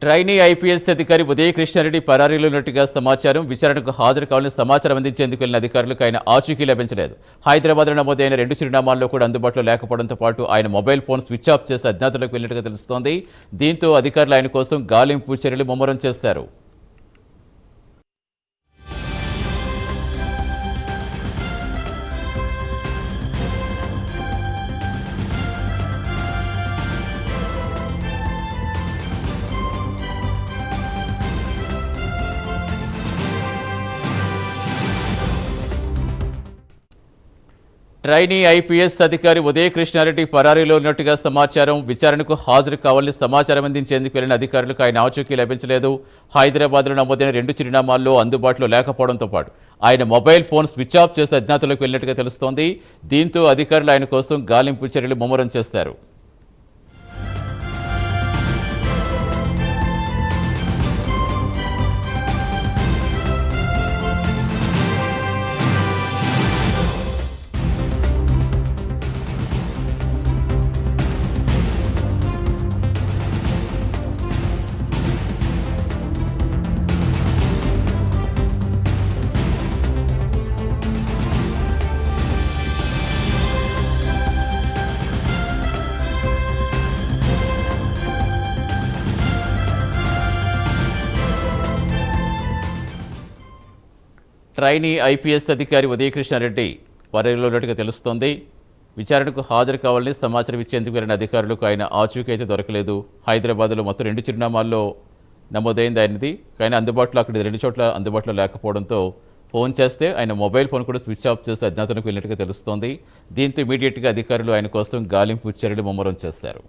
Trainee IPS అధికారి ఉదయ కృష్ణారెడ్డి పరారీలో ఉన్నట్టుగా సమాచారం. విచారణకు హాజరు కావాలని సమాచారం అందించేందుకు వెళ్లిన అధికారులకు ఆయన ఆచూకీ లభించలేదు. హైదరాబాద్లో నమోదైన 2 చిరునామాల్లో కూడా అందుబాటులో లేకపోవడంతో పాటు ఆయన మొబైల్ ఫోన్ స్విచ్ ఆఫ్ చేసి అజ్ఞాతంలోకి వెళ్లినట్టుగా తెలుస్తోంది. దీంతో అధికారులు ఆయన కోసం గాలింపు చర్యలు ముమ్మరం చేశారు. ట్రైనీ ఐపీఎస్ అధికారి ఉదయ కృష్ణారెడ్డి పరారీలో ఉన్నట్టుగా సమాచారం. విచారణకు హాజరు కావాలని సమాచారం అందించేందుకు వెళ్లిన అధికారులకు ఆయన ఆచూకీ లభించలేదు. హైదరాబాద్లో నమోదైన 2 చిరునామాల్లో అందుబాటులో లేకపోవడంతో పాటు ఆయన మొబైల్ ఫోన్ స్విచ్ ఆఫ్ చేసి అజ్ఞాతంలోకి వెళ్లినట్టుగా తెలుస్తోంది. దీంతో అధికారులు ఆయన కోసం గాలింపు చర్యలు ముమ్మరం చేస్తారు. ట్రైనీ ఐపీఎస్ అధికారి ఉదయ కృష్ణారెడ్డి పరారీలో ఉన్నట్టుగా తెలుస్తోంది. విచారణకు హాజరు కావాలని సమాచారం ఇచ్చేందుకు వెళ్లిన అధికారులకు ఆయన ఆచూకీ అయితే దొరకలేదు. హైదరాబాద్లో మొత్తం 2 చిరునామాల్లో నమోదైంది ఆయనది. కానీ అక్కడ 2 చోట్ల అందుబాటులో లేకపోవడంతో ఫోన్ చేస్తే ఆయన మొబైల్ ఫోన్ కూడా స్విచ్ ఆఫ్ చేసి అజ్ఞాతంలోకి వెళ్ళినట్టుగా తెలుస్తోంది. దీంతో ఇమీడియట్గా అధికారులు ఆయన కోసం గాలింపు చర్యలు ముమ్మరం చేశారు.